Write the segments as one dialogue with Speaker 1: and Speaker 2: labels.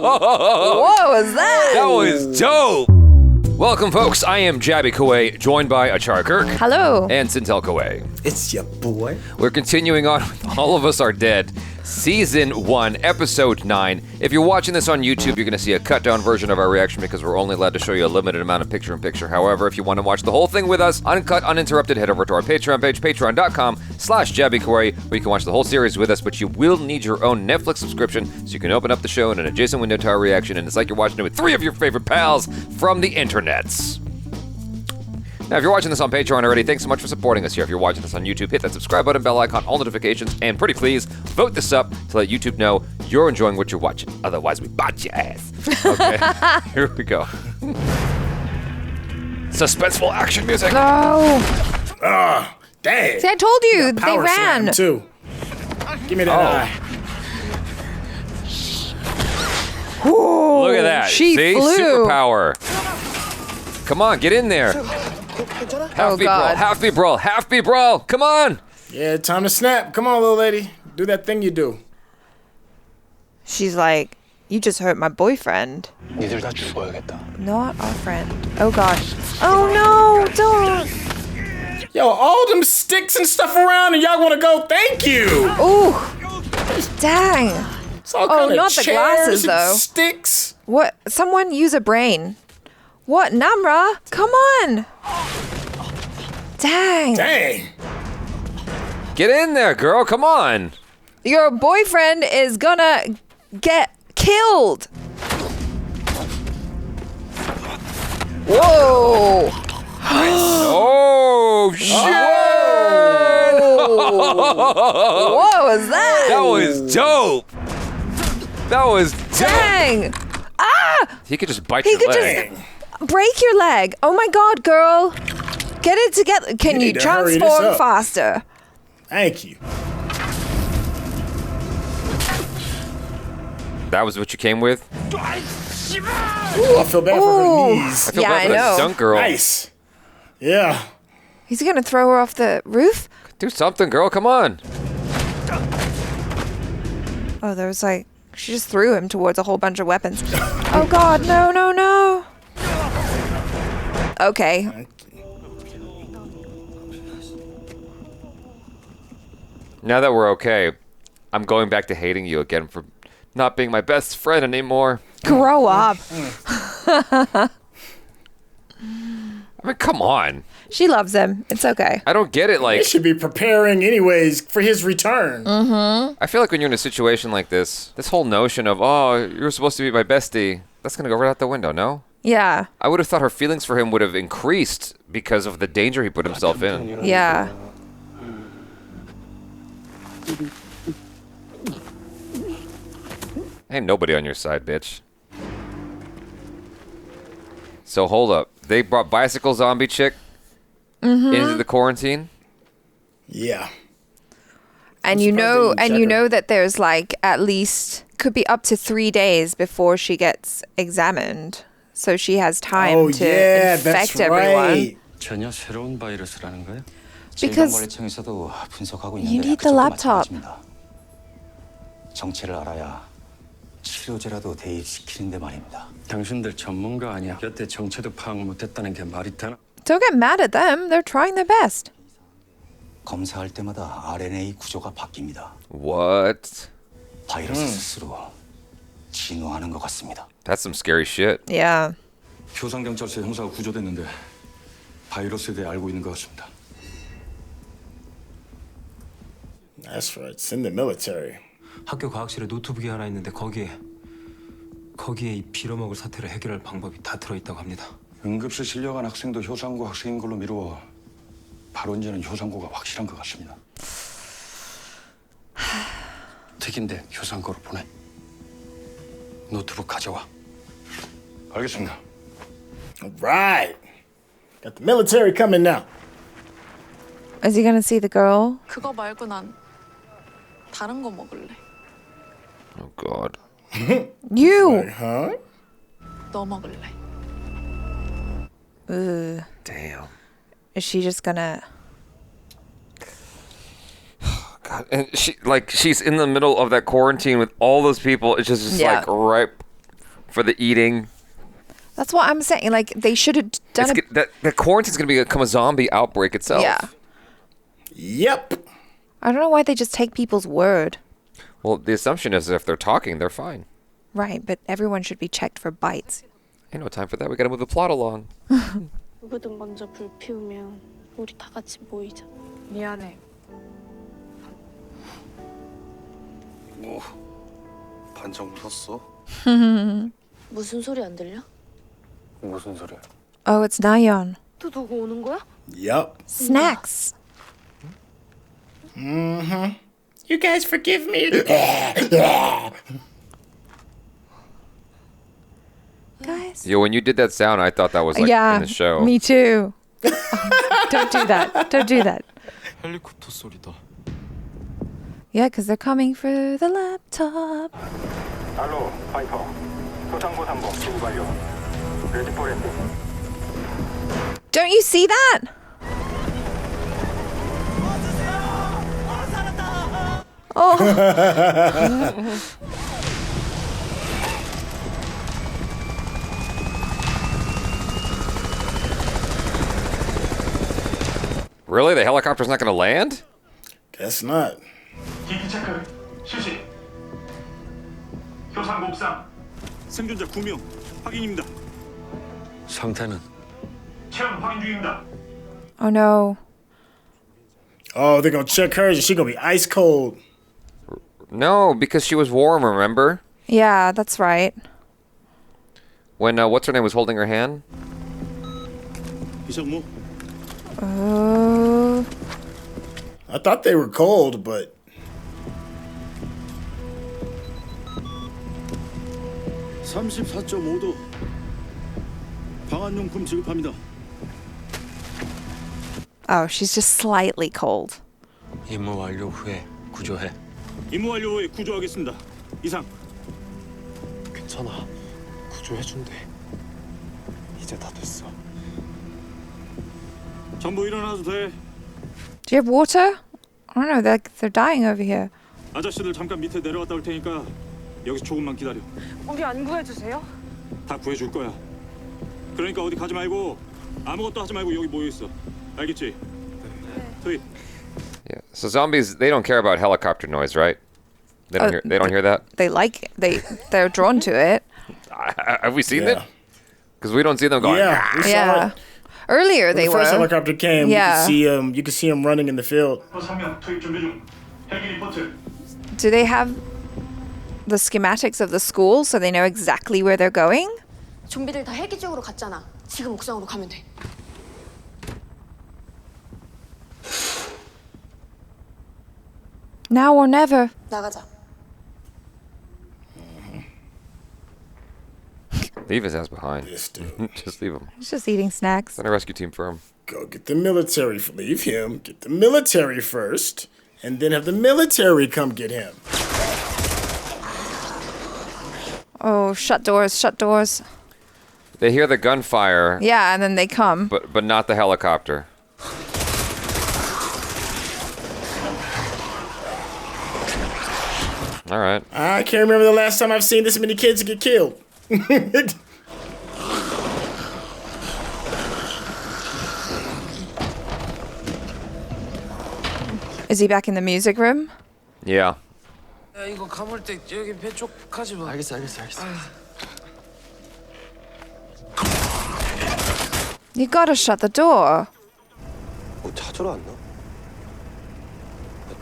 Speaker 1: What was that?
Speaker 2: That was dope. Welcome, folks. I am Jaby Koay, joined by ACHARA KIRK.
Speaker 1: Hello.
Speaker 2: And SYNTELL Koay.
Speaker 3: It's your boy.
Speaker 2: We're continuing on with All of Us Are Dead, Season 1, Episode 9. If you're watching this on YouTube, you're going to see a cut-down version of our reaction because we're only allowed to show you a limited amount of picture-in-picture. However, if you want to watch the whole thing with us, uncut, uninterrupted, head over to our Patreon page, patreon.com/JabyKoay, where you can watch the whole series with us, but you will need your own Netflix subscription so you can open up the show in an adjacent window to our reaction, and it's like you're watching it with 3 of your favorite pals from the internets. Now, if you're watching this on Patreon already, thanks so much for supporting us here. If you're watching this on YouTube, hit that subscribe button, bell icon, all notifications, and pretty please, vote this up to let YouTube know you're enjoying what you're watching. Otherwise, we bot your ass. Okay, here we go. Suspenseful action music.
Speaker 1: No.
Speaker 3: Dang.
Speaker 1: See, I told you, they
Speaker 3: Power
Speaker 1: ran.
Speaker 3: slam, too. Give me that eye.
Speaker 1: Whoa,
Speaker 2: Look at that.
Speaker 1: She
Speaker 2: See?
Speaker 1: flew.
Speaker 2: Superpower. Come on, get in there. Half beat brawl, half beat brawl, half beat brawl. Come on.
Speaker 3: Yeah, time to snap. Come on, little lady. Do that thing you do.
Speaker 1: She's like, you just hurt my boyfriend. Not our friend. Oh gosh. Oh no, don't.
Speaker 3: Yo, all them sticks and stuff around and y'all want to go? Thank you.
Speaker 1: Ooh. Dang.
Speaker 3: It's all kind of
Speaker 1: not the
Speaker 3: chairs
Speaker 1: glasses,
Speaker 3: and
Speaker 1: though.
Speaker 3: sticks.
Speaker 1: What? Someone use a brain. What, Namra? Come on. Dang.
Speaker 3: Dang.
Speaker 2: Get in there, girl. Come on.
Speaker 1: Your boyfriend is gonna get killed. Whoa.
Speaker 2: Oh, shit.
Speaker 1: What was that?
Speaker 2: That was dope. That was dope.
Speaker 1: Dang. Ah!
Speaker 2: He could just bite
Speaker 1: He
Speaker 2: your
Speaker 1: could
Speaker 2: leg.
Speaker 1: just break your leg. Oh my god, girl. Get it together. Can you
Speaker 3: need to hurry this
Speaker 1: transform
Speaker 3: up.
Speaker 1: faster?
Speaker 3: Thank you.
Speaker 2: That was what you came with?
Speaker 3: Ooh, I feel bad for her knees.
Speaker 2: I feel
Speaker 1: Yeah,
Speaker 2: bad
Speaker 1: I
Speaker 2: for that
Speaker 1: know.
Speaker 2: stunt girl.
Speaker 3: Nice. Yeah.
Speaker 1: He's gonna throw her off the roof?
Speaker 2: Do something, girl. Come on.
Speaker 1: Oh, there was like, she just threw him towards a whole bunch of weapons. Oh god, no, no, no. Okay.
Speaker 2: Now that we're okay, I'm going back to hating you again for not being my best friend anymore.
Speaker 1: Grow up.
Speaker 2: I mean, come on.
Speaker 1: She loves him. It's okay.
Speaker 2: I don't get it.
Speaker 3: They
Speaker 2: Like,
Speaker 3: should be preparing anyways for his return.
Speaker 2: I feel like when you're in a situation like this whole notion of, oh, you're supposed to be my bestie, that's going to go right out the window, no?
Speaker 1: Yeah.
Speaker 2: I would have thought her feelings for him would have increased because of the danger he put himself in.
Speaker 1: Yeah.
Speaker 2: Ain't nobody on your side, bitch. So hold up. They brought bicycle zombie chick into the quarantine?
Speaker 3: Yeah.
Speaker 1: And
Speaker 3: I'm
Speaker 1: you
Speaker 3: surprised they
Speaker 1: know,
Speaker 3: didn't
Speaker 1: and
Speaker 3: check
Speaker 1: you
Speaker 3: her.
Speaker 1: know that there's like at least could be up to 3 days before she gets examined. So she has time
Speaker 3: Oh,
Speaker 1: to
Speaker 3: yeah,
Speaker 1: infect
Speaker 3: that's
Speaker 1: everyone.
Speaker 3: right.
Speaker 4: 전혀 새로운 바이러스라는 거예요?
Speaker 1: Because
Speaker 4: 질병관리청에서도 분석하고
Speaker 1: you
Speaker 4: 있는데
Speaker 1: need the
Speaker 4: 그쪽도
Speaker 1: laptop.
Speaker 4: 마찬가지입니다. 정체를 알아야 치료제라도 대입시키는데 말입니다. 당신들 전문가 아니야. 여태 정체도 파악 못했다는 게 말이 되나?
Speaker 1: Don't get mad at them. They're trying their best.
Speaker 4: 검사할 때마다 RNA 구조가 바뀝니다.
Speaker 2: What?
Speaker 4: 바이러스 스스로 진화하는 것 같습니다.
Speaker 2: That's some scary shit.
Speaker 1: Yeah.
Speaker 5: 교상경찰서 형사가 구조됐는데 바이러스에 대해 알고 있는 것 같습니다.
Speaker 3: That's right. It's in the military.
Speaker 6: 학교 과학실에 노트북이 하나 있는데 거기에 이 빌어먹을 사태를 해결할 방법이 다 들어있다고 합니다.
Speaker 5: 응급실 실려간 학생도 효상고 학생인 걸로 미루어 발원제는 효상고가 확실한 것 같습니다.
Speaker 4: 특인대 효상고로 보내. 노트북 가져와.
Speaker 5: 알겠습니다.
Speaker 3: All right. Got the military coming now.
Speaker 1: Is he gonna see the girl?
Speaker 7: 그거 말고 난 다른 거 먹을래.
Speaker 2: Oh, God.
Speaker 1: You.
Speaker 3: Huh?
Speaker 7: 너 먹을래.
Speaker 1: Ugh.
Speaker 2: Damn.
Speaker 1: Is she just gonna?
Speaker 2: God. And she's in the middle of that quarantine with all those people. It's just
Speaker 1: Yeah.
Speaker 2: like right for the eating.
Speaker 1: That's what I'm saying. Like, they should have done it.
Speaker 2: The quarantine's going to become a zombie outbreak itself.
Speaker 1: Yeah.
Speaker 3: Yep.
Speaker 1: I don't know why they just take people's word.
Speaker 2: Well, the assumption is if they're talking, they're fine.
Speaker 1: Right, but everyone should be checked for bites.
Speaker 2: Ain't no time for that. We got to move the plot along.
Speaker 8: 누구든 먼저 불 피우면 우리 다 같이 모이자.
Speaker 7: 미안해.
Speaker 4: 뭐 반장 웃었어?
Speaker 8: 무슨 소리 안 들려?
Speaker 4: 무슨 소리야?
Speaker 1: Oh, it's Nayeon.
Speaker 8: 또 누구 오는 거야?
Speaker 3: Yep.
Speaker 1: Snacks.
Speaker 3: You guys forgive me.
Speaker 1: Guys.
Speaker 2: Yo, when you did that sound, I thought that was like
Speaker 1: Yeah,
Speaker 2: in the show.
Speaker 1: me too. Don't do that. Don't do that.
Speaker 6: 헬리콥터 소리다.
Speaker 1: Yeah, because they're coming for the laptop.
Speaker 9: 알로, 파이퍼. 소상고 3번 지구 완료. 레디 포 랜딩.
Speaker 1: Don't you see that? Oh.
Speaker 2: Really? The helicopter's not going to land?
Speaker 3: Guess not.
Speaker 9: 기피 체크. 실시. 효상고 옥상.
Speaker 5: 생존자 9명 확인입니다.
Speaker 4: 상태는?
Speaker 9: 체온 확인 중입니다.
Speaker 1: Oh no.
Speaker 3: Oh, they're gonna check her. She gonna be ice cold.
Speaker 2: No, because she was warm, remember?
Speaker 1: Yeah, that's right.
Speaker 2: When, what's her name was holding her hand?
Speaker 5: 이상무.
Speaker 1: Oh.
Speaker 3: I thought they were cold, but
Speaker 5: 34.5도. 방한용품 지급합니다.
Speaker 1: Oh, she's just slightly cold.
Speaker 6: 임무 완료 후에 구조해.
Speaker 5: 임무 완료 후에 구조하겠습니다. 이상.
Speaker 6: 괜찮아. 구조해준대. 이제 다 됐어.
Speaker 5: 전부 일어나도 돼.
Speaker 1: Do you have water? I don't know. They're dying over here.
Speaker 5: 아저씨들 잠깐 밑에 내려갔다 올 테니까 여기서 조금만 기다려.
Speaker 7: 우리 안 구해주세요?
Speaker 5: 다 구해줄 거야. 그러니까 어디 가지 말고 아무것도 하지 말고 여기 모여 있어. 알겠지? 네. 트윗.
Speaker 2: Yeah. So zombies, they don't care about helicopter noise, right? They don't hear that?
Speaker 1: They like it. They're drawn to it.
Speaker 2: Have we seen it?
Speaker 3: yeah.
Speaker 2: Because we don't see them going.
Speaker 3: Yeah, we saw
Speaker 1: Yeah.
Speaker 3: it.
Speaker 1: Earlier
Speaker 3: When
Speaker 1: they
Speaker 3: the first
Speaker 1: were.
Speaker 3: helicopter came,
Speaker 1: Yeah.
Speaker 3: you could see him running in the field.
Speaker 9: 호3명 투입 준비 중. 헬기 리포트.
Speaker 1: Do they have the schematics of the school so they know exactly where they're going?
Speaker 8: 좀비들 다 헬기 쪽으로 갔잖아. 지금 옥상으로 가면 돼.
Speaker 1: Now or never.
Speaker 8: 나가자.
Speaker 2: Leave his ass behind.
Speaker 3: This dude.
Speaker 2: Just leave him.
Speaker 1: He's just eating snacks.
Speaker 2: Send a rescue team for him.
Speaker 3: Go get the military. Leave him. Get the military first, and then have the military come get him.
Speaker 1: Oh, shut doors, shut doors.
Speaker 2: They hear the gunfire,
Speaker 1: Yeah, and then they come.
Speaker 2: but not the helicopter. All right.
Speaker 3: I can't remember the last time I've seen this many kids get killed.
Speaker 1: Is he back in the music room?
Speaker 2: Yeah.
Speaker 10: 야 이거 감을 때 여기 배 쪽 가지 마.
Speaker 6: 알겠어.
Speaker 1: You gotta shut the door.
Speaker 4: 뭐 찾으러 왔나?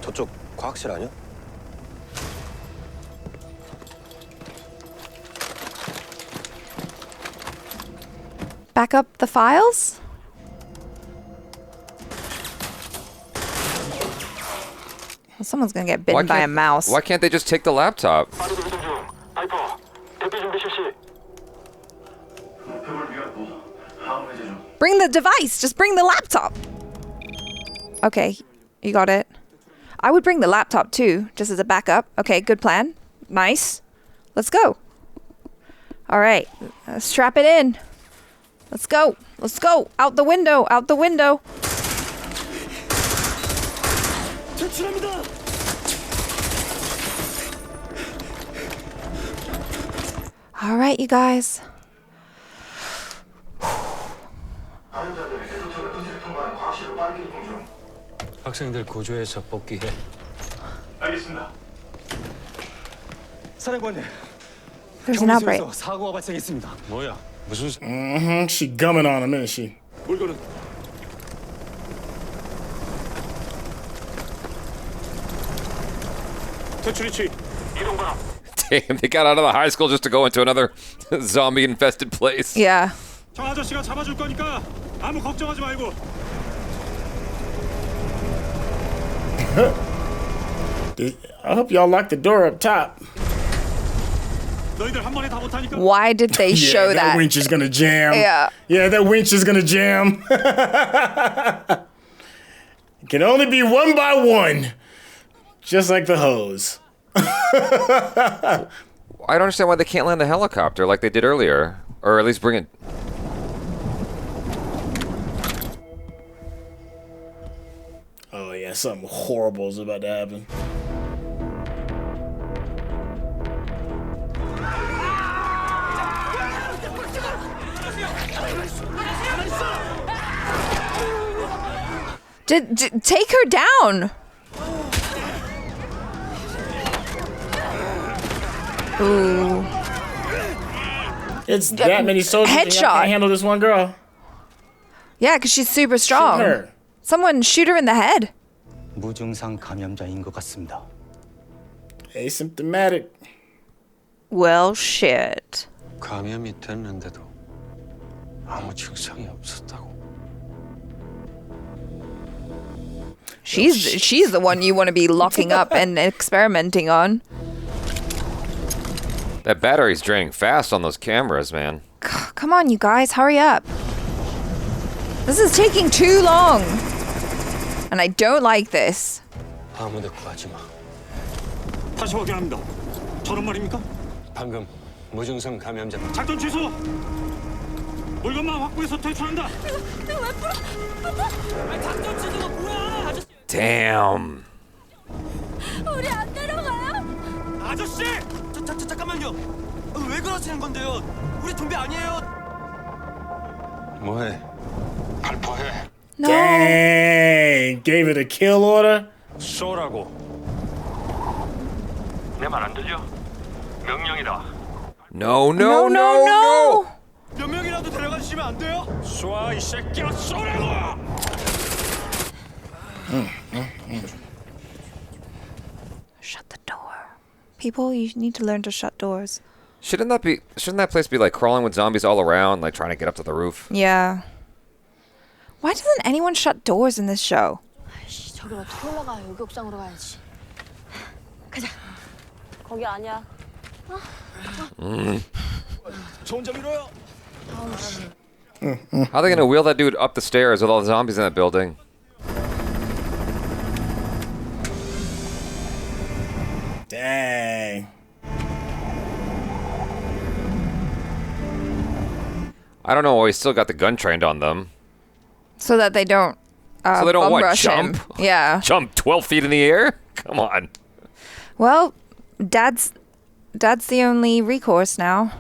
Speaker 4: 저쪽 과학실 아니야?
Speaker 1: Back up the files? Well, someone's gonna get bitten by a mouse.
Speaker 2: Why can't they just take the laptop?
Speaker 9: 빠르게 이동 중. 파이퍼. 대피 준비 실시. 목표를 비웠고 항우 해제 중.
Speaker 1: Bring the device! Just bring the laptop! Okay, you got it. I would bring the laptop too, just as a backup. Okay, good plan. Nice. Let's go. Alright, strap it in. Let's go. Let's go. Out the window. Out the window. All right, you guys.
Speaker 6: 학생들 구조해서 복귀해.
Speaker 9: 알겠습니다.
Speaker 4: 사령관님.
Speaker 1: There's an outbreak.
Speaker 4: 사고가 발생했습니다.
Speaker 6: 뭐야? 무슨
Speaker 3: She gumming on him, isn't she?
Speaker 5: 물건은 퇴출 위치.
Speaker 9: 이동 바람.
Speaker 2: Damn, they got out of the high school just to go into another zombie-infested place.
Speaker 1: Yeah.
Speaker 5: 저 아저씨가 잡아줄 거니까 아무 걱정하지 말고.
Speaker 3: I hope y'all lock the door up top.
Speaker 5: 너희들 한 번에 다 못하니까.
Speaker 1: Why did they show
Speaker 3: Yeah, that winch is gonna jam.
Speaker 1: Yeah.
Speaker 3: Yeah, that winch is gonna jam. It can only be one by one. Just like the hose.
Speaker 2: I don't understand why they can't land a helicopter like they did earlier. Or at least bring it...
Speaker 3: Oh yeah, something horrible is about to happen.
Speaker 1: Take her down. Ooh.
Speaker 3: It's that many soldiers. And y'all
Speaker 1: Headshot.
Speaker 3: can't handle this one girl.
Speaker 1: Yeah, because she's super strong.
Speaker 3: Shoot her.
Speaker 1: Someone shoot her in the head.
Speaker 4: 무증상 감염자인 것 같습니다.
Speaker 3: Asymptomatic.
Speaker 1: Well, shit.
Speaker 6: 감염이 됐는데도 아무 증상이 없었다고.
Speaker 1: She's the one you want to be locking up and experimenting on.
Speaker 2: That battery's draining fast on those cameras, man.
Speaker 1: Come on, you guys, hurry up. This is taking too long. And I don't like this.
Speaker 6: 아무데도 가지 마.
Speaker 5: 다시 확인합니다. 저런 말입니까?
Speaker 6: 방금 무증상 감염자.
Speaker 5: 작전 취소. 물건만 확보해서 퇴출한다.
Speaker 7: 작전 취소가 뭐야? 아저씨.
Speaker 2: Damn.
Speaker 7: 우리 안 데려가요?
Speaker 10: 아저씨! 잠깐만요. 왜 그러시는 건데요? 우리 좀비 아니에요.
Speaker 6: 뭐해?
Speaker 10: 발포해.
Speaker 1: No.
Speaker 3: Dang. Gave it a kill order.
Speaker 6: 쏘라고.
Speaker 9: 내 말 안 들려? 명령이다.
Speaker 2: No.
Speaker 10: 몇 명이라도 데려가 주시면 안 돼요?
Speaker 5: 쏴, 이 새끼야, 쏘라고!
Speaker 1: Shut the door. People, you need to learn to shut doors.
Speaker 2: Shouldn't that place be like crawling with zombies all around, like trying to get up to the roof?
Speaker 1: Yeah. Why doesn't anyone shut doors in this show?
Speaker 8: 저기 어떻게 올라가? 여기 옥상으로 가야지. 가자. 거기 아니야.
Speaker 10: 저 혼자 밀어요.
Speaker 2: How are they gonna wheel that dude up the stairs with all the zombies in that building?
Speaker 3: Dang.
Speaker 2: I don't know why he's still got the gun trained on them.
Speaker 1: So that they don't
Speaker 2: So they don't
Speaker 1: bum
Speaker 2: what,
Speaker 1: rush him.
Speaker 2: jump?
Speaker 1: Yeah.
Speaker 2: Jump 12 feet in the air? Come on.
Speaker 1: Well, Dad's the only recourse now.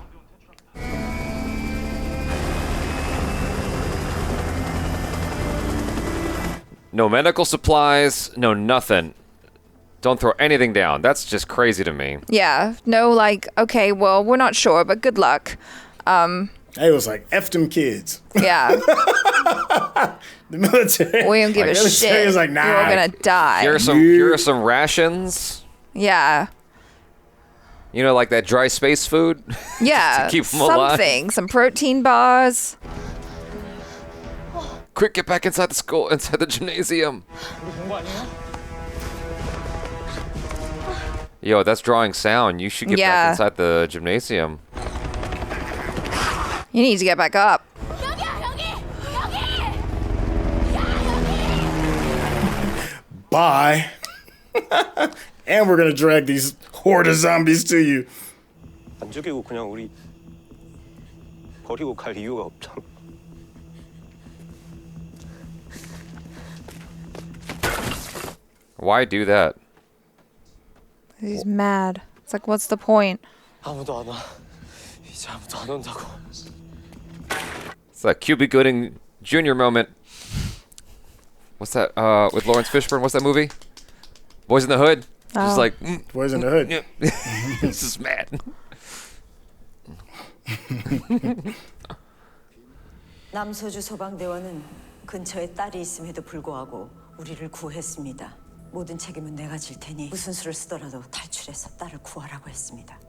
Speaker 2: No medical supplies, no nothing. Don't throw anything down. That's just crazy to me.
Speaker 1: Yeah. No, like, okay, well, we're not sure, but good luck.
Speaker 3: It was like, F them kids.
Speaker 1: Yeah.
Speaker 3: The military.
Speaker 1: We don't give a
Speaker 3: military
Speaker 1: shit.
Speaker 3: is like, nah.
Speaker 1: You're all gonna die.
Speaker 2: Here are some rations.
Speaker 1: Yeah.
Speaker 2: You know, like that dry space food.
Speaker 1: Yeah.
Speaker 2: To keep 'em alive.
Speaker 1: Something. Some protein bars.
Speaker 2: Quick, get back inside the school, inside the gymnasium. Yo, that's drawing sound. You should get back inside the gymnasium.
Speaker 1: You need to get back up.
Speaker 3: Bye. And we're gonna drag these horde of zombies to you.
Speaker 5: 안 죽이고 그냥 우리 버리고 갈 이유가 없잖아.
Speaker 2: Why do that?
Speaker 1: He's mad. It's like, what's the point?
Speaker 10: 아무도 안 와. 이제 아무도 안 온다고.
Speaker 2: It's a Cuba Gooding Jr. moment. What's that? With Lawrence Fishburne. What's that movie? Boys in the Hood. Just like
Speaker 3: Boys in the Hood.
Speaker 2: This is mad.
Speaker 11: 남소주 소방대원은 근처에 딸이 있음에도 불구하고 우리를 구했습니다. 모든 책임은 내가 질 테니 무슨 수를 쓰더라도 탈출해서 딸을 구하라고 했습니다.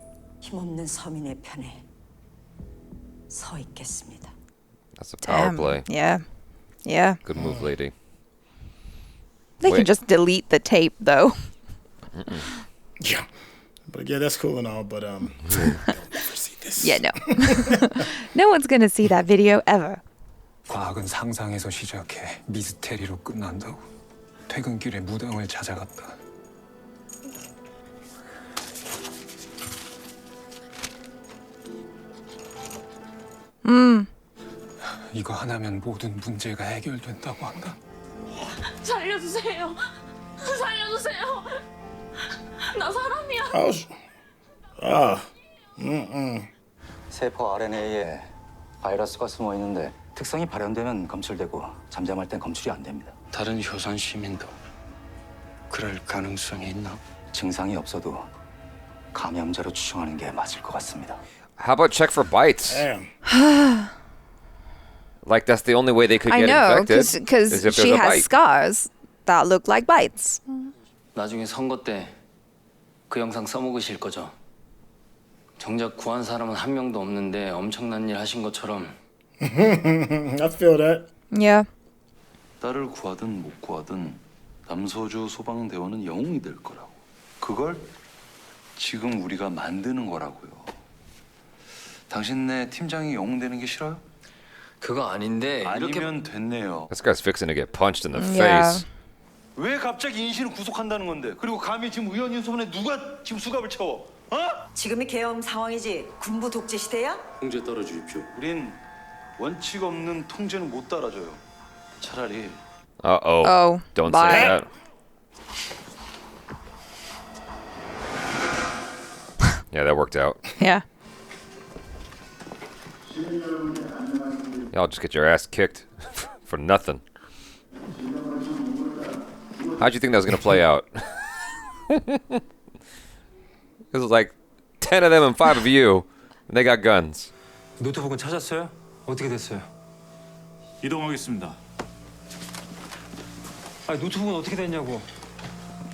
Speaker 11: 힘없는 서민의 편에 서 있겠습니다.
Speaker 2: That's a power
Speaker 1: Damn.
Speaker 2: play.
Speaker 1: Yeah. Yeah.
Speaker 2: Good move, lady.
Speaker 1: They can
Speaker 2: Wait.
Speaker 1: just delete the tape, though.
Speaker 3: Yeah. But yeah, that's cool and all, but they'll never see this.
Speaker 1: Yeah, no. No one's gonna see that video ever.
Speaker 6: 과학은 상상에서 시작해 미스테리로 끝난다고. 퇴근길에 무당을 찾아갔다. 이거 하나면 모든 문제가 해결된다고 한다.
Speaker 7: 살려주세요. 살려주세요. 나 사람이야.
Speaker 4: 세포 RNA에 바이러스가 숨어 있는데 특성이 발현되면 검출되고 잠잠할 땐 검출이 안 됩니다.
Speaker 6: 다른 효산 시민도 그럴 가능성이 있나?
Speaker 4: 증상이 없어도 감염자로 추정하는 게 맞을 것 같습니다.
Speaker 2: How about check for bites?
Speaker 3: Damn.
Speaker 2: Like that's the only way they could
Speaker 1: I
Speaker 2: get
Speaker 1: know,
Speaker 2: infected.
Speaker 1: because
Speaker 2: is if
Speaker 1: she
Speaker 2: there's a
Speaker 1: has
Speaker 2: bite.
Speaker 1: scars that look like bites.
Speaker 12: 나중에 선거 때 그 영상 써먹으실 거죠? 정작 구한 사람은 한 명도 없는데 엄청난 일 하신 것처럼.
Speaker 3: I feel that.
Speaker 1: Yeah.
Speaker 13: 딸을 구하든 못 구하든 남소주 소방대원은 영웅이 될 거라고. 그걸 지금 우리가 만드는 거라고요. 당신네 팀장이 영웅 되는 게 싫어요?
Speaker 12: 그거 아닌데
Speaker 13: 아니면 됐네요.
Speaker 2: This guy's fixing to get punched in the
Speaker 1: Yeah.
Speaker 2: face.
Speaker 13: 왜 갑자기 인신을 구속한다는 건데? 그리고 감히 지금 의원 윤소문에 누가 지금 수갑을 채워? 어?
Speaker 11: 지금이 계엄 상황이지 군부 독재 시대야?
Speaker 13: 통제 따라 주십시오. 우린 원칙 없는 통제는 못 따라줘요. 차라리
Speaker 2: Uh-oh.
Speaker 1: Oh,
Speaker 2: Don't
Speaker 1: bye.
Speaker 2: say that. Yeah, that worked out.
Speaker 1: Yeah.
Speaker 2: Y'all just get your ass kicked for nothing. How'd you think that was gonna play out? It was like 10 of them and 5 of you, and they got guns.
Speaker 6: 노트북은 찾았어요? 어떻게 됐어요?
Speaker 5: 이동하겠습니다.
Speaker 6: 아니 노트북은 어떻게 됐냐고.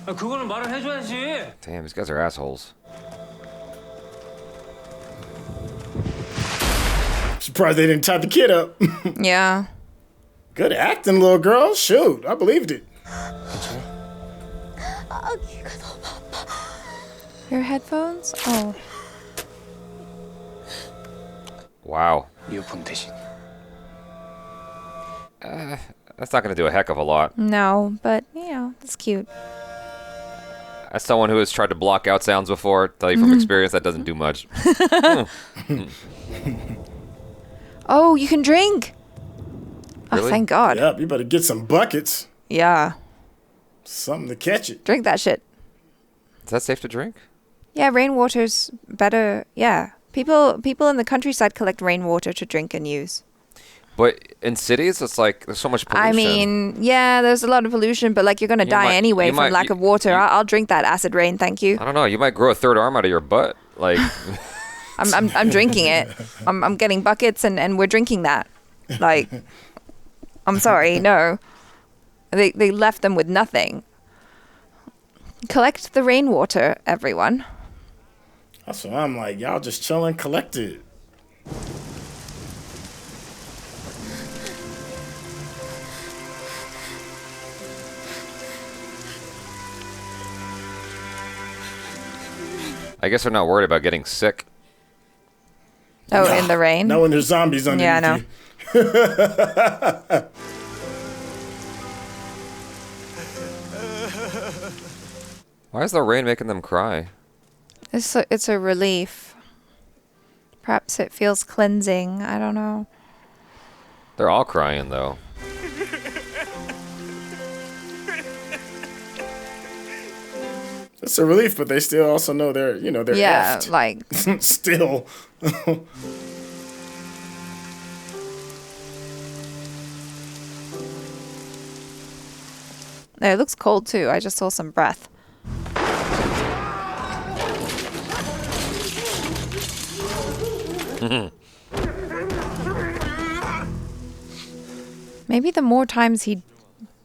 Speaker 6: 아 그거는 말을 해줘야지.
Speaker 2: Damn, these guys are assholes.
Speaker 3: Surprised they didn't tie the kid up.
Speaker 1: Yeah.
Speaker 3: Good acting, little girl. Shoot, I believed it.
Speaker 1: Your headphones? Oh.
Speaker 2: Wow.
Speaker 6: 이어폰 대신.
Speaker 2: That's not gonna do a heck of a lot.
Speaker 1: No, but, you know, it's cute.
Speaker 2: As someone who has tried to block out sounds before, tell you from experience that doesn't do much.
Speaker 1: Oh, you can drink! Oh,
Speaker 2: Really?
Speaker 1: thank God.
Speaker 3: Yep, you better get some buckets.
Speaker 1: Yeah.
Speaker 3: Something to catch it.
Speaker 1: Drink that shit.
Speaker 2: Is that safe to drink?
Speaker 1: Yeah, rainwater's better. Yeah. People in the countryside collect rainwater to drink and use.
Speaker 2: But in cities, it's like there's so much pollution.
Speaker 1: I mean, yeah, there's a lot of pollution, but like you're gonna die anyway from lack of water. I'll drink that acid rain, thank you.
Speaker 2: I don't know. You might grow a third arm out of your butt. Like,
Speaker 1: I'm drinking it. I'm getting buckets and we're drinking that. Like, I'm sorry, no. They left them with nothing. Collect the rainwater, everyone.
Speaker 3: That's what I'm like. Y'all just chilling, collect it.
Speaker 2: I guess they're not worried about getting sick.
Speaker 1: Oh, in the rain?
Speaker 3: Not when there's zombies underneath
Speaker 1: Yeah, I know.
Speaker 3: you.
Speaker 2: Why is the rain making them cry?
Speaker 1: It's a relief. Perhaps it feels cleansing. I don't know.
Speaker 2: They're all crying though.
Speaker 3: It's a relief, but they still also know they're they're effed.
Speaker 1: like
Speaker 3: still.
Speaker 1: it looks cold too. I just saw some breath. Maybe the more times he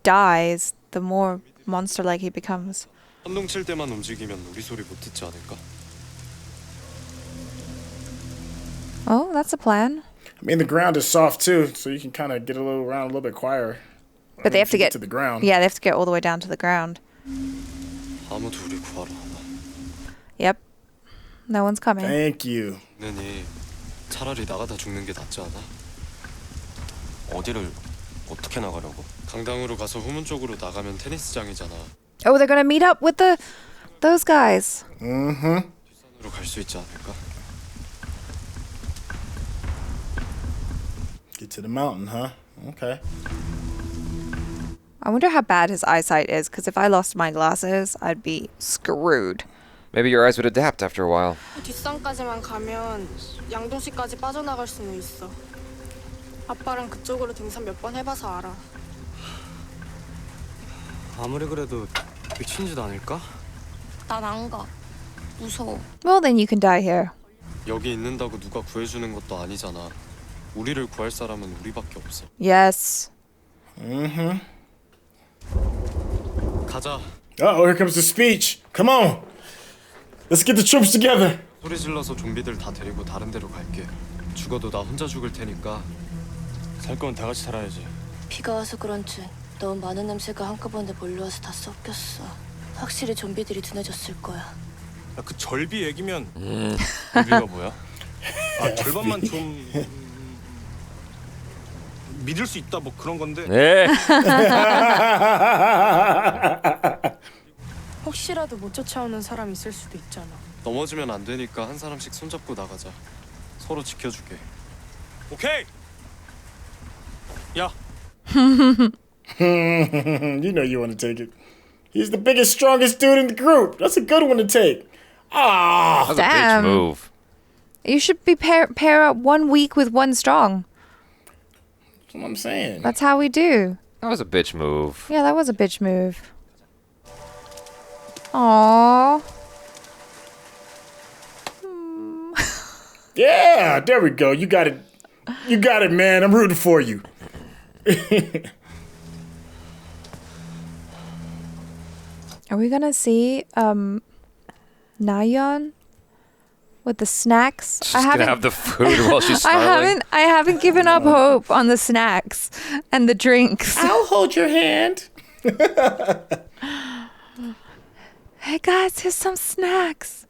Speaker 1: dies, the more monster-like he becomes.
Speaker 5: 한동 칠 때만 움직이면 우리 소리 못 듣지 않을까?
Speaker 1: Oh, that's a plan.
Speaker 3: I mean, the ground is soft too, so you can kind of get around a little bit quieter.
Speaker 1: But they have to get
Speaker 3: to the ground.
Speaker 1: Yeah, they have to get all the way down to the ground.
Speaker 5: 아무도 우리 구하러 안 와.
Speaker 1: Yep. No one's coming.
Speaker 3: Thank you.
Speaker 5: 내니 차라리 나가다 죽는 게 낫지 않아?
Speaker 6: 어디를 어떻게 나가려고?
Speaker 5: 강당으로 가서 후문 쪽으로 나가면 테니스장이잖아.
Speaker 1: Oh, they're gonna meet up with those guys.
Speaker 3: Mm-hmm.
Speaker 5: 뒷산으로 갈 수 있지 않을까?
Speaker 3: Get to the mountain, huh? Okay.
Speaker 1: I wonder how bad his eyesight is, because if I lost my glasses, I'd be screwed.
Speaker 2: Maybe your eyes would adapt after a while.
Speaker 7: 뒷산까지만 가면 양동시까지 빠져나갈 수는 있어. 아빠랑 그쪽으로 등산 몇 번 해봐서 알아.
Speaker 6: 아무리 그래도 미친 짓 아닐까?
Speaker 7: 난 안 가. 무서워.
Speaker 1: Well, then you can die here.
Speaker 5: 여기 있는다고 누가 구해주는 것도 아니잖아. 우리를 구할 사람은 우리밖에 없어.
Speaker 1: Yes.
Speaker 3: Mm-hmm.
Speaker 5: 가자.
Speaker 3: Uh-oh, here comes the speech. Come on. Let's get the troops together.
Speaker 5: 소리 질러서 좀비들 다 데리고 다른 데로 갈게. 죽어도 나 혼자 죽을 테니까 살 거면 다 같이 살아야지.
Speaker 8: 비가 와서 그런지 너무 많은 냄새가 한꺼번에 몰려와서 다 섞였어. 확실히 좀비들이 둔해졌을 거야.
Speaker 5: 야, 그 절비 얘기면 절비가 뭐야? 아, 절반만 좀 믿을 수 있다 뭐 그런 건데.
Speaker 2: 네.
Speaker 7: 혹시라도 못 쫓아오는 사람 있을 수도 있잖아.
Speaker 5: 넘어지면 안 되니까 한 사람씩 손잡고 나가자. 서로 지켜줄게. 오케이. 야.
Speaker 3: You know you want to take it. He's the biggest, strongest dude in the group. That's a good one to take. Ah,
Speaker 2: that's a bitch move.
Speaker 1: You should be pair up one weak with one strong.
Speaker 3: That's what I'm saying.
Speaker 1: That's how we do.
Speaker 2: That was a bitch move.
Speaker 1: Yeah, that was a bitch move. Aww.
Speaker 3: Yeah, there we go. You got it. You got it, man. I'm rooting for you.
Speaker 1: Are we gonna see Nayeon with the snacks?
Speaker 2: She's gonna have the food while she's snarling.
Speaker 1: I haven't given up hope on the snacks and the drinks.
Speaker 3: I'll hold your hand.
Speaker 1: Hey guys, here's some snacks.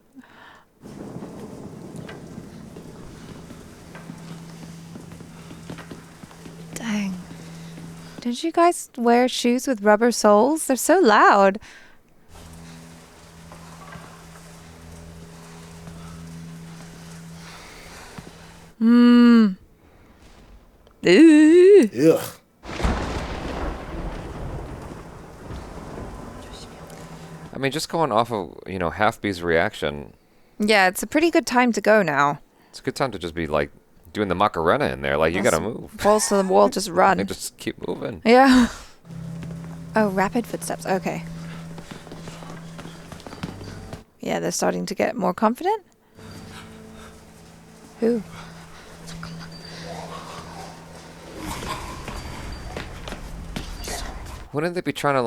Speaker 1: Dang. Did you guys wear shoes with rubber soles? They're so loud. Ugh.
Speaker 3: Ugh.
Speaker 2: I mean, just going off of, Half-B's reaction,
Speaker 1: Yeah, it's a pretty good time to go now.
Speaker 2: it's a good time to just be, doing the Macarena in there. You gotta move.
Speaker 1: Balls to the wall, just run.
Speaker 2: Just keep moving.
Speaker 1: Yeah. Oh, rapid footsteps. Okay. Yeah, they're starting to get more confident. Who?
Speaker 2: Wouldn't they be trying to,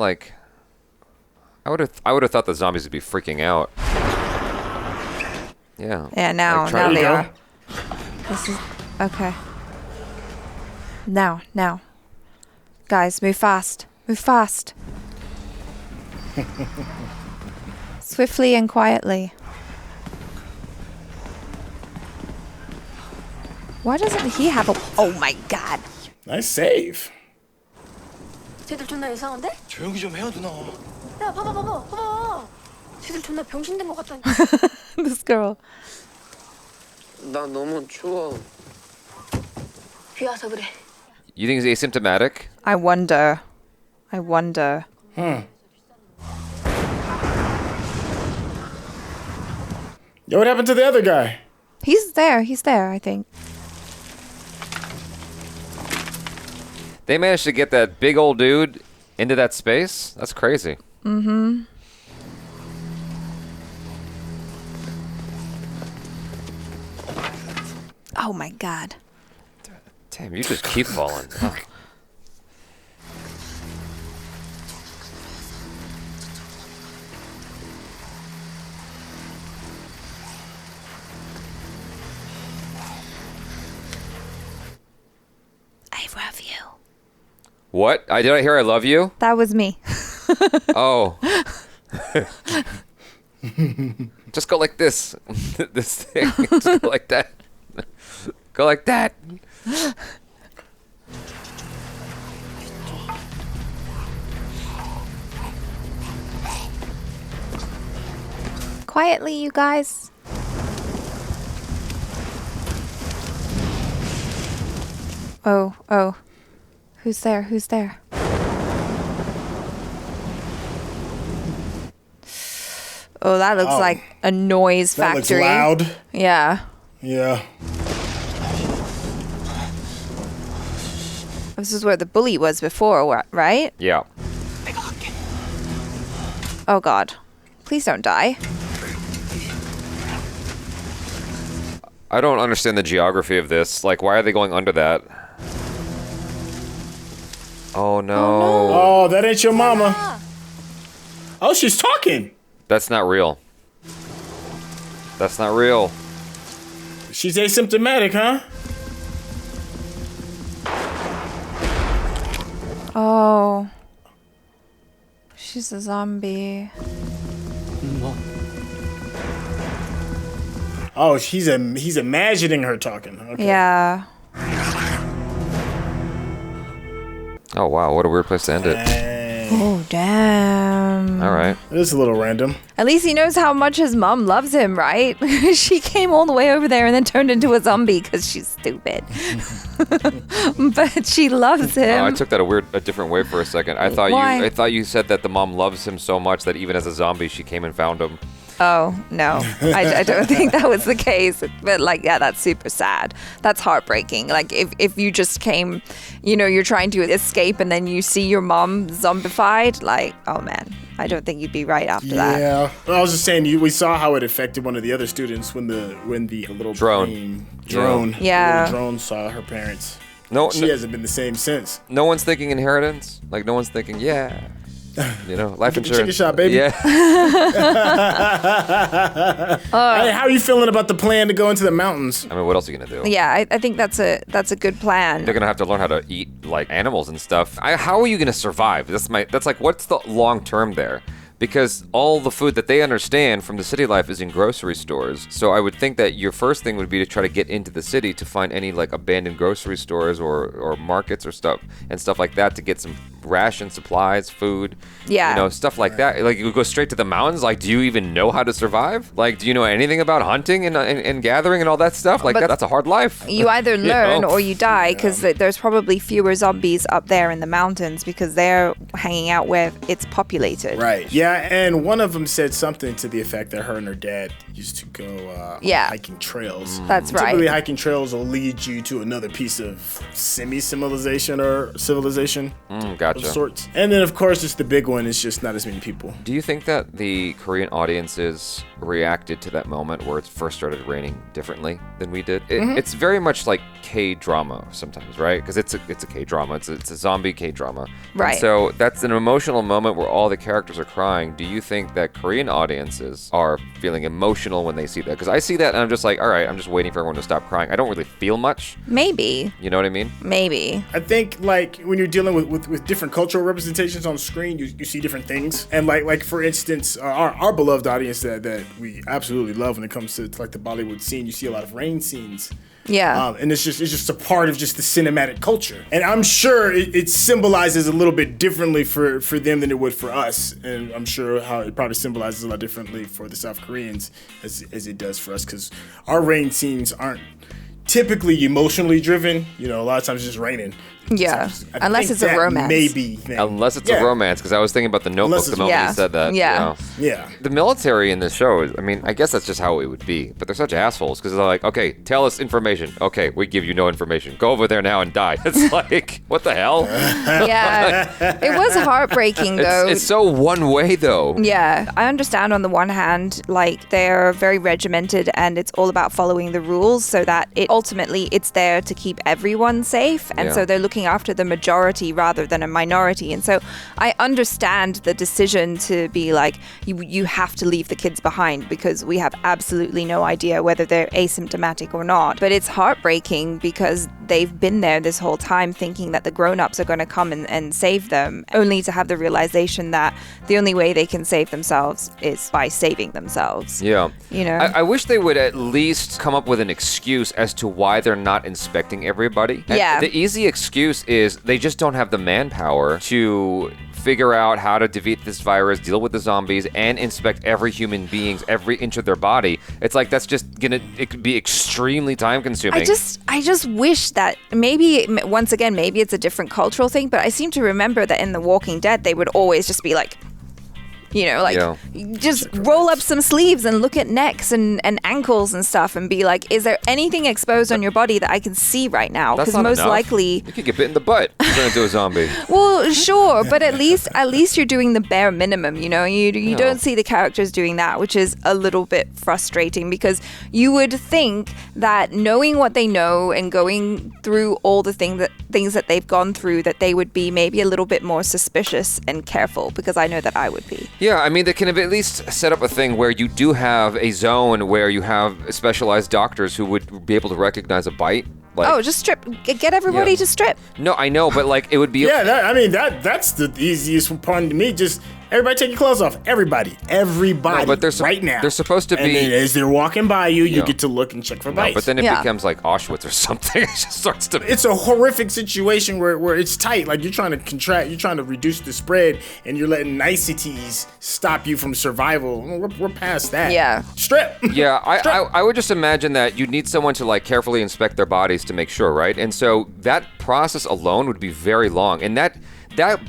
Speaker 2: I would have thought the zombies would be freaking out. Yeah.
Speaker 1: Yeah, now
Speaker 2: trying
Speaker 1: they
Speaker 2: to-
Speaker 1: are. This is okay. Now. Guys, move fast. Move fast. Swiftly and quietly. Why doesn't he have a... Oh my god.
Speaker 3: Nice save.
Speaker 8: 쟤들 존나 이상한데?
Speaker 5: 조용히 좀 해요, 누나.
Speaker 8: 야, 봐봐. 쟤들 존나 병신된 것 같다니까.
Speaker 1: This girl.
Speaker 12: 나 너무 추워.
Speaker 8: 비 와서 그래.
Speaker 2: You think he's asymptomatic?
Speaker 1: I wonder.
Speaker 3: Yo, what happened to the other guy?
Speaker 1: He's there, I think.
Speaker 2: They managed to get that big old dude into that space? That's crazy.
Speaker 1: Mm-hmm. Oh my god.
Speaker 2: Damn, you just keep falling. Oh.
Speaker 1: I love you.
Speaker 2: What? Did I hear I love you?
Speaker 1: That was me.
Speaker 2: Oh. Just go like this. This thing. Just go like that. Go like that.
Speaker 1: Quietly, you guys. Oh. Who's there? Oh, that looks like a noise factory.
Speaker 3: That looks loud.
Speaker 1: Yeah.
Speaker 3: Yeah.
Speaker 1: This is where the bully was before, right?
Speaker 2: Yeah.
Speaker 1: Oh god. Please don't die.
Speaker 2: I don't understand the geography of this. Like, why are they going under that? Oh no.
Speaker 3: Oh, that ain't your mama. Oh, she's talking.
Speaker 2: That's not real. That's not real.
Speaker 3: She's asymptomatic, huh?
Speaker 1: Oh. She's a zombie.
Speaker 3: Oh, he's imagining her talking. Okay.
Speaker 1: Yeah.
Speaker 2: Oh wow, what a weird place to end it.
Speaker 1: Oh, damn.
Speaker 2: All right.
Speaker 3: It is a little random.
Speaker 1: At least he knows how much his mom loves him, right? She came all the way over there and then turned into a zombie because she's stupid. But she loves him.
Speaker 2: Oh, I took that a different way for a second. I thought you said that the mom loves him so much that even as a zombie, she came and found him.
Speaker 1: Oh, no. I don't think that was the case. But, like, yeah, that's super sad. That's heartbreaking. Like, if you just came, you're trying to escape and then you see your mom zombified, like, oh, man. I don't think you'd be right after that.
Speaker 3: Yeah. Well, I was just saying, we saw how it affected one of the other students when the little
Speaker 2: drone.
Speaker 1: Yeah.
Speaker 3: The little drone saw her parents. She hasn't been the same since.
Speaker 2: No one's thinking inheritance. Like, no one's thinking, yeah. Life insurance.
Speaker 3: Chicken shot, baby.
Speaker 2: Yeah.
Speaker 3: Hey, how are you feeling about the plan to go into the mountains?
Speaker 2: I mean, what else are you gonna do?
Speaker 1: Yeah, I think that's a good plan.
Speaker 2: They're gonna have to learn how to eat like animals and stuff. How are you gonna survive? That's like, what's the long term there? Because all the food that they understand from the city life is in grocery stores. So I would think that your first thing would be to try to get into the city to find any like abandoned grocery stores or markets or stuff like that to get some ration supplies, food, stuff like that. Like, you go straight to the mountains. Like, do you even know how to survive? Like, do you know anything about hunting and gathering and all that stuff? Like, that's a hard life.
Speaker 1: You either learn or you die, because there's probably fewer zombies up there in the mountains because they're hanging out where it's populated.
Speaker 3: Right. Yeah, and one of them said something to the effect that her and her dad used to go on hiking trails.
Speaker 1: That's right.
Speaker 3: Typically, hiking trails will lead you to another piece of semi-civilization or civilization.
Speaker 2: Gotcha.
Speaker 3: Of sorts. And then, of course, just the big one is just not as many people.
Speaker 2: Do you think that the Korean audiences reacted to that moment where it first started raining differently than we did? It's very much like K-drama sometimes, right? Because it's a K-drama. It's a zombie K-drama.
Speaker 1: Right.
Speaker 2: And so that's an emotional moment where all the characters are crying. Do you think that Korean audiences are feeling emotional when they see that? Because I see that and I'm just like, all right, I'm just waiting for everyone to stop crying. I don't really feel much.
Speaker 1: Maybe.
Speaker 2: You know what I mean?
Speaker 1: Maybe.
Speaker 3: I think, like, when you're dealing with different cultural representations on screen, you see different things. And like for instance, our beloved audience that we absolutely love when it comes to like the Bollywood scene, you see a lot of rain scenes.
Speaker 1: Yeah.
Speaker 3: And it's just a part of just the cinematic culture. And I'm sure it symbolizes a little bit differently for them than it would for us. And I'm sure how it probably symbolizes a lot differently for the South Koreans as it does for us, because our rain scenes aren't typically emotionally driven. A lot of times it's just raining.
Speaker 1: Yeah,
Speaker 3: I
Speaker 1: unless
Speaker 3: think
Speaker 1: it's a
Speaker 3: that
Speaker 1: romance.
Speaker 3: Maybe thing.
Speaker 2: Unless it's a romance, because I was thinking about the Notebook the moment you said that.
Speaker 1: Yeah.
Speaker 3: Yeah.
Speaker 2: The military in this show, I mean, I guess that's just how it would be. But they're such assholes because they're like, okay, tell us information. Okay, we give you no information. Go over there now and die. It's like, what the hell?
Speaker 1: Yeah, it was heartbreaking though.
Speaker 2: It's so one way though.
Speaker 1: Yeah, I understand on the one hand, like they're very regimented and it's all about following the rules so that ultimately it's there to keep everyone safe. And so they're looking after the majority rather than a minority. And so I understand the decision to be like, you have to leave the kids behind because we have absolutely no idea whether they're asymptomatic or not. But it's heartbreaking because they've been there this whole time thinking that the grown-ups are going to come and save them, only to have the realization that the only way they can save themselves is by saving themselves.
Speaker 2: Yeah.
Speaker 1: You know?
Speaker 2: I wish they would at least come up with an excuse as to why they're not inspecting everybody.
Speaker 1: Yeah.
Speaker 2: And the easy excuse is they just don't have the manpower to figure out how to defeat this virus, deal with the zombies, and inspect every human being's every inch of their body. It's like it could be extremely time consuming.
Speaker 1: I just wish that maybe, once again, maybe it's a different cultural thing, but I seem to remember that in The Walking Dead, they would always just be like, just roll up some sleeves and look at necks and ankles and stuff and be like, is there anything exposed on your body that I can see right now?
Speaker 2: That's
Speaker 1: Because
Speaker 2: not
Speaker 1: most
Speaker 2: enough.
Speaker 1: likely...
Speaker 2: You could get bit in the butt turn into a zombie.
Speaker 1: Well, sure, but at least you're doing the bare minimum, you know? You don't see the characters doing that, which is a little bit frustrating because you would think that knowing what they know and going through all the things that they've gone through, that they would be maybe a little bit more suspicious and careful, because I know that I would be.
Speaker 2: Yeah, I mean, they can at least set up a thing where you do have a zone where you have specialized doctors who would be able to recognize a bite. Like,
Speaker 1: just strip. Get everybody to strip.
Speaker 2: No, I know, but like it would be.
Speaker 3: Yeah, that's the easiest part to me. Just everybody take your clothes off. Everybody,
Speaker 2: No, but they're
Speaker 3: right now.
Speaker 2: They're supposed to
Speaker 3: and
Speaker 2: be.
Speaker 3: then as they're walking by you, you get to look and check for bites.
Speaker 2: But then it becomes like Auschwitz or something. It just starts to.
Speaker 3: It's a horrific situation where it's tight. Like you're trying to contract, you're trying to reduce the spread, and you're letting niceties stop you from survival. We're past that.
Speaker 1: Yeah.
Speaker 3: Strip.
Speaker 2: Yeah, I would just imagine that you'd need someone to like carefully inspect their bodies to make sure, right? And so that process alone would be very long, and that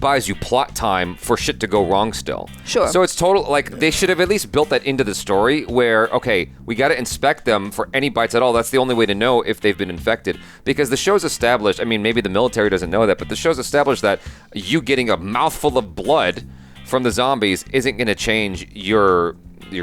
Speaker 2: buys you plot time for shit to go wrong still.
Speaker 1: Sure.
Speaker 2: So it's total, like, they should have at least built that into the story where, okay, we got to inspect them for any bites at all. That's the only way to know if they've been infected. Because the show's established, I mean, maybe the military doesn't know that, but the show's established that you getting a mouthful of blood from the zombies isn't going to change your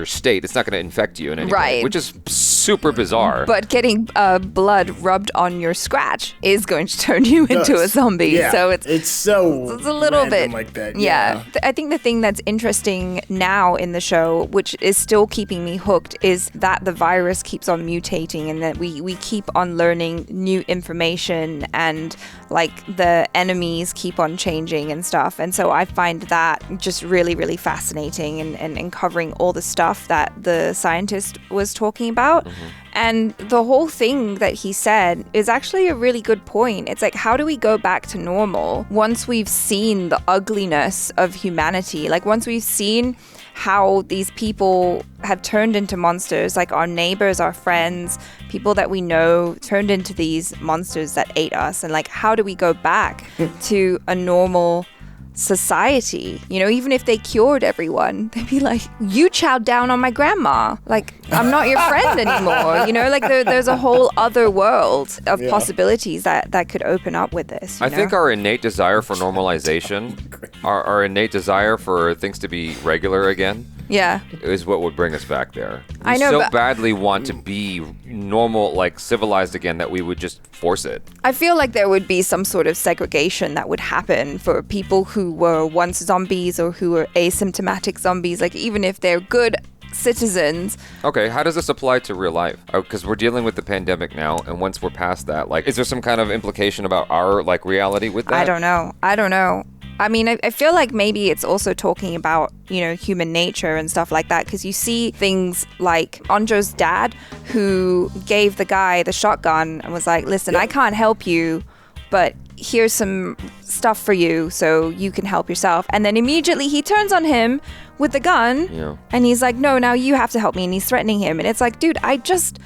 Speaker 2: state. It's not going to infect you in any way,
Speaker 1: Right.
Speaker 2: which is super bizarre.
Speaker 1: But getting blood rubbed on your scratch is going to turn you into a zombie.
Speaker 3: Yeah.
Speaker 1: So
Speaker 3: it's a
Speaker 1: little bit
Speaker 3: like that.
Speaker 1: Yeah. I think the thing that's interesting now in the show, which is still keeping me hooked, is that the virus keeps on mutating and that we keep on learning new information and like the enemies keep on changing and stuff. And so I find that just really, really fascinating and covering all the stuff that the scientist was talking about.
Speaker 2: Mm-hmm.
Speaker 1: And the whole thing that he said is actually a really good point. It's like, how do we go back to normal once we've seen the ugliness of humanity? Like once we've seen how these people have turned into monsters, like our neighbors, our friends, people that we know turned into these monsters that ate us. And like, how do we go back to a normal society? You know, even if they cured everyone, they'd be like, you chowed down on my grandma. Like, I'm not your friend anymore. You know, like there's a whole other world of possibilities that could open up with this.
Speaker 2: I think our innate desire for normalization, our innate desire for things to be regular again, is what would bring us back there. We
Speaker 1: I know,
Speaker 2: so
Speaker 1: but
Speaker 2: badly want to be normal, like civilized again, that we would just force it.
Speaker 1: I feel like there would be some sort of segregation that would happen for people who were once zombies or who were asymptomatic zombies. Like even if they're good citizens.
Speaker 2: Okay, how does this apply to real life? Because we're dealing with the pandemic now, and once we're past that, like, is there some kind of implication about our like reality with that?
Speaker 1: I don't know. I mean, I feel like maybe it's also talking about, you know, human nature and stuff like that, because you see things like Anjo's dad, who gave the guy the shotgun and was like, listen, I can't help you, but here's some stuff for you so you can help yourself. And then immediately he turns on him with the gun and he's like, no, now you have to help me. And he's threatening him. And it's like, dude, I just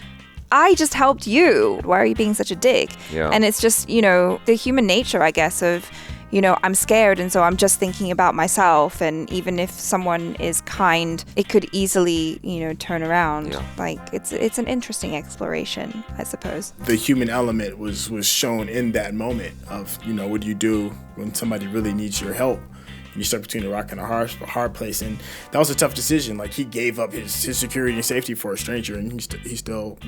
Speaker 1: I just helped you. Why are you being such a dick?
Speaker 2: Yeah.
Speaker 1: And it's just, you know, the human nature, I guess, of, you know, I'm scared and so I'm just thinking about myself. And even if someone is kind, it could easily, you know, turn around.
Speaker 2: Yeah.
Speaker 1: Like, it's an interesting exploration, I suppose.
Speaker 3: The human element was shown in that moment of, you know, what do you do when somebody really needs your help? And you're stuck between a rock and a hard place. And that was a tough decision. Like, he gave up his security and safety for a stranger, and they still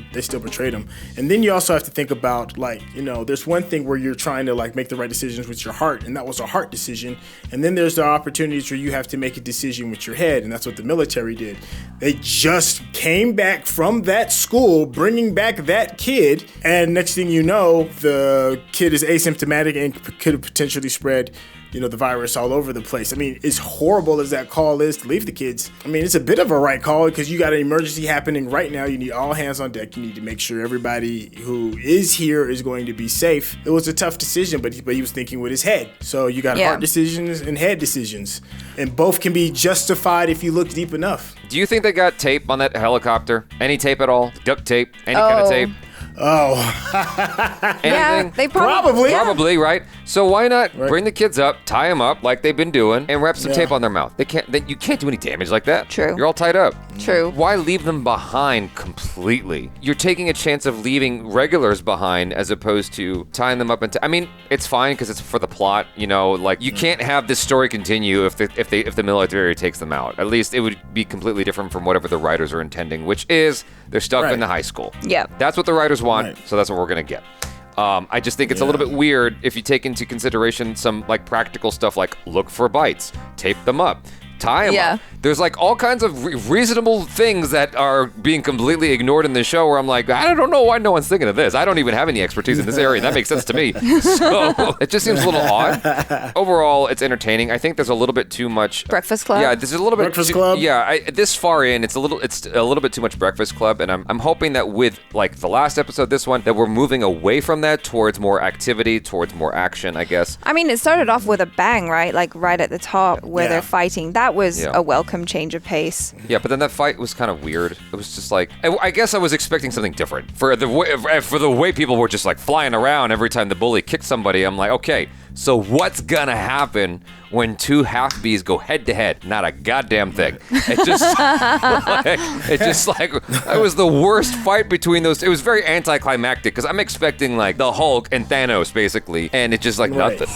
Speaker 3: betrayed him. And then you also have to think about, like, you know, there's one thing where you're trying to, like, make the right decisions with your heart, and that was a heart decision. And then there's the opportunities where you have to make a decision with your head, and that's what the military did. They just came back from that school, bringing back that kid, and next thing you know, the kid is asymptomatic and could potentially spread, you know, the virus all over the place. I mean, as horrible as that call is to leave the kids, I mean, it's a bit of a right call because you got an emergency happening right now. You need all hands on deck. You need to make sure everybody who is here is going to be safe. It was a tough decision, but he was thinking with his head. So you got heart decisions and head decisions, and both can be justified if you look deep enough.
Speaker 2: Do you think they got tape on that helicopter? Any tape at all? Duct tape? Any kind of tape?
Speaker 3: Oh.
Speaker 2: Anything?
Speaker 1: Yeah, they probably.
Speaker 2: Probably, right? So why not bring the kids up, tie them up like they've been doing, and wrap some tape on their mouth? You can't do any damage like that.
Speaker 1: True.
Speaker 2: You're all tied up.
Speaker 1: True.
Speaker 2: Why leave them behind completely? You're taking a chance of leaving regulars behind as opposed to tying them up I mean, it's fine because it's for the plot, you know, like you can't have this story continue if the military takes them out. At least it would be completely different from whatever the writers are intending, which is they're stuck in the high school.
Speaker 1: Yeah.
Speaker 2: That's what the writers want, so that's what we're going to get. I just think it's a little bit weird if you take into consideration some like practical stuff like look for bites, tape them up, tie them up. There's like all kinds of reasonable things that are being completely ignored in the show where I'm like, I don't know why no one's thinking of this. I don't even have any expertise in this area. That makes sense to me. So it just seems a little odd. Overall, it's entertaining. I think there's a little bit too much
Speaker 1: Breakfast Club.
Speaker 2: Yeah, there's a little bit
Speaker 3: Breakfast Club.
Speaker 2: Yeah, this far in, it's a little bit too much Breakfast Club, and I'm hoping that with like the last episode, this one, that we're moving away from that towards more activity, towards more action, I guess.
Speaker 1: I mean, it started off with a bang, right? Like right at the top where they're fighting. That was a welcome change of pace.
Speaker 2: Yeah, but then that fight was kind of weird. It was just like, I guess I was expecting something different. For the way people were just like flying around every time the bully kicked somebody, I'm like, okay, so what's gonna happen when two half-bees go head-to-head? Not a goddamn thing. It just, that was the worst fight between those. It was very anticlimactic because I'm expecting like the Hulk and Thanos basically, and it's just like nothing.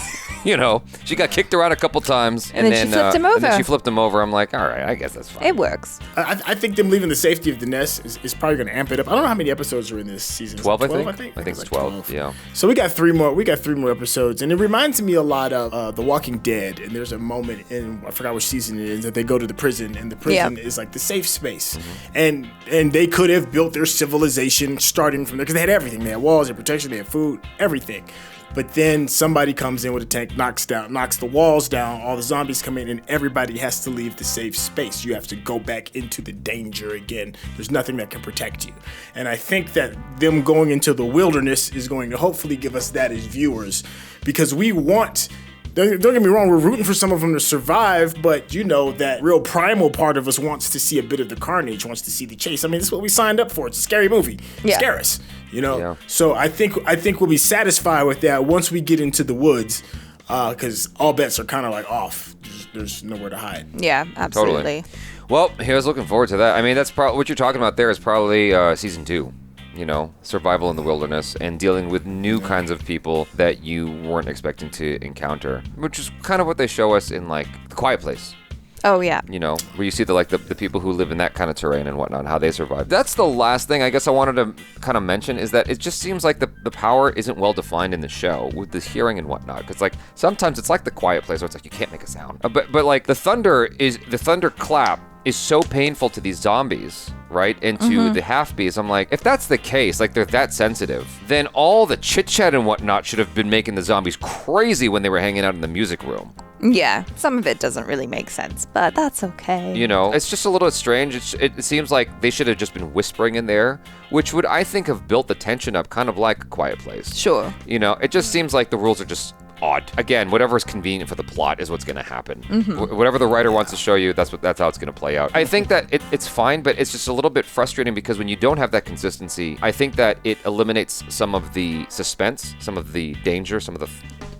Speaker 2: You know, she got kicked around a couple times, and then
Speaker 1: she flipped him over.
Speaker 2: And then she flipped him over. I'm like, all right, I guess that's fine.
Speaker 1: It works.
Speaker 3: I think them leaving the safety of the nest is probably going to amp it up. I don't know how many episodes are in this season.
Speaker 2: 12,
Speaker 3: 12
Speaker 2: I think it's 12. Yeah.
Speaker 3: So we got three more episodes, and it reminds me a lot of The Walking Dead. And there's a moment in, I forgot which season it is, that they go to the prison, and the prison is like the safe space. And they could have built their civilization starting from there because they had everything. They had walls, they had protection, they had food, everything. But then somebody comes in with a tank, knocks the walls down, all the zombies come in, and everybody has to leave the safe space. You have to go back into the danger again. There's nothing that can protect you. And I think that them going into the wilderness is going to hopefully give us that as viewers, because we want... Don't get me wrong, we're rooting for some of them to survive, but you know that real primal part of us wants to see a bit of the carnage, wants to see the chase. I mean, this is what we signed up for. It's a scary movie. Scare us, you know? Yeah. So I think we'll be satisfied with that once we get into the woods, because all bets are kind of like off. There's nowhere to hide.
Speaker 1: Yeah, absolutely.
Speaker 2: Totally. Well, here's looking forward to that. I mean, that's probably what you're talking about there is probably season 2. You know, survival in the wilderness and dealing with new kinds of people that you weren't expecting to encounter, which is kind of what they show us in like The Quiet Place.
Speaker 1: Oh yeah.
Speaker 2: You know, where you see the people who live in that kind of terrain and whatnot, how they survive. That's the last thing I guess I wanted to kind of mention is that it just seems like the power isn't well defined in the show with the hearing and whatnot. Because like sometimes it's like The Quiet Place where it's like you can't make a sound, but like the thunder clap is so painful to these zombies, right? And to the half-bees. I'm like, if that's the case, like they're that sensitive, then all the chit-chat and whatnot should have been making the zombies crazy when they were hanging out in the music room.
Speaker 1: Yeah, some of it doesn't really make sense, but that's okay.
Speaker 2: You know, it's just a little strange. It seems like they should have just been whispering in there, which would, I think, have built the tension up kind of like A Quiet Place.
Speaker 1: Sure.
Speaker 2: You know, it just seems like the rules are just odd. Again, whatever is convenient for the plot is what's going to happen. Whatever the writer wants to show you, that's how it's going to play out. I think that it's fine, but it's just a little bit frustrating because when you don't have that consistency, I think that it eliminates some of the suspense, some of the danger, some of the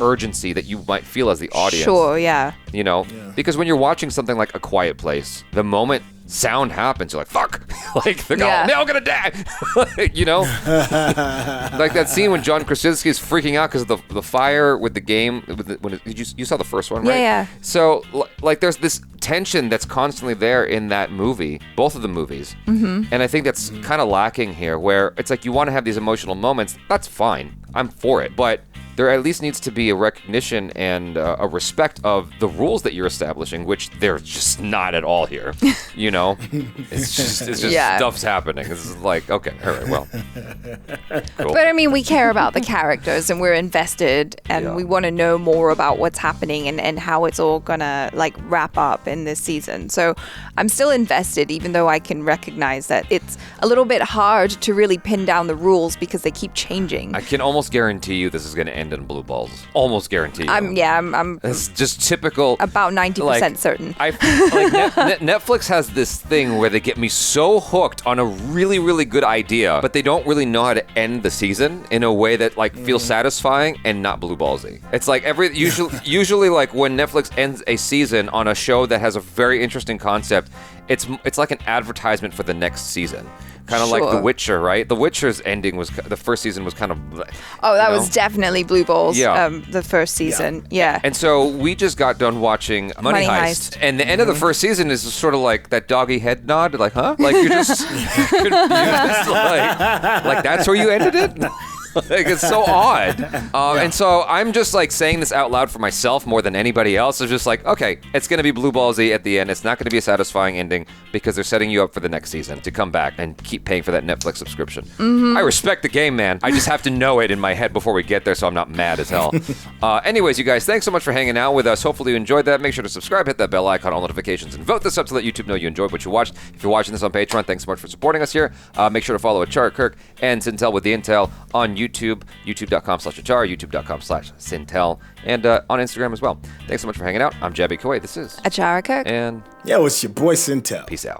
Speaker 2: urgency that you might feel as the audience.
Speaker 1: Sure, yeah.
Speaker 2: You know, because when you're watching something like A Quiet Place, the moment sound happens, you're like, fuck, like they're all gonna die. You know, like that scene when John Krasinski is freaking out because of the fire with the game. You saw the first one, right?
Speaker 1: Yeah.
Speaker 2: So like there's this tension that's constantly there in that movie, both of the movies, and I think that's kind of lacking here, where it's like you want to have these emotional moments. That's fine, I'm for it, but there at least needs to be a recognition and a respect of the rules that you're establishing, which they're just not at all here. You know, it's just stuff's happening. It's like, okay, all right, well, cool.
Speaker 1: But I mean, we care about the characters and we're invested and we want to know more about what's happening and how it's all gonna like wrap up in this season. So I'm still invested, even though I can recognize that it's a little bit hard to really pin down the rules because they keep changing.
Speaker 2: I can almost guarantee you this is going to end in blue balls. Almost guarantee you.
Speaker 1: I'm
Speaker 2: It's just typical.
Speaker 1: About 90% certain.
Speaker 2: Netflix has this thing where they get me so hooked on a really, really good idea, but they don't really know how to end the season in a way that like feels satisfying and not blue ballsy. It's like usually like when Netflix ends a season on a show that has a very interesting concept, it's like an advertisement for the next season. Kind of like The Witcher, right? The Witcher's ending the first season was kind of...
Speaker 1: Oh, that was definitely blue balls,
Speaker 2: Yeah.
Speaker 1: The first season. Yeah.
Speaker 2: And so we just got done watching Money Heist. And the end of the first season is sort of like that doggy head nod, like, huh? Like you're just confused, like that's where you ended it? Like, it's so odd. And so I'm just like saying this out loud for myself more than anybody else. It's just like, okay, it's going to be blue ballsy at the end. It's not going to be a satisfying ending because they're setting you up for the next season to come back and keep paying for that Netflix subscription. I respect the game, man. I just have to know it in my head before we get there so I'm not mad as hell. Anyways, you guys, thanks so much for hanging out with us. Hopefully you enjoyed that. Make sure to subscribe, hit that bell icon, all notifications, and vote this up to let YouTube know you enjoyed what you watched. If you're watching this on Patreon, thanks so much for supporting us here. Make sure to follow ACHARA, KIRK, and SYNTELL with the Intel on YouTube, youtube.com/ACHARA, youtube.com/SYNTELL, and on Instagram as well. Thanks so much for hanging out. I'm Jaby Koay. This is
Speaker 1: ACHARA, KIRK.
Speaker 2: And
Speaker 3: yeah, it's your boy SYNTELL.
Speaker 2: Peace out.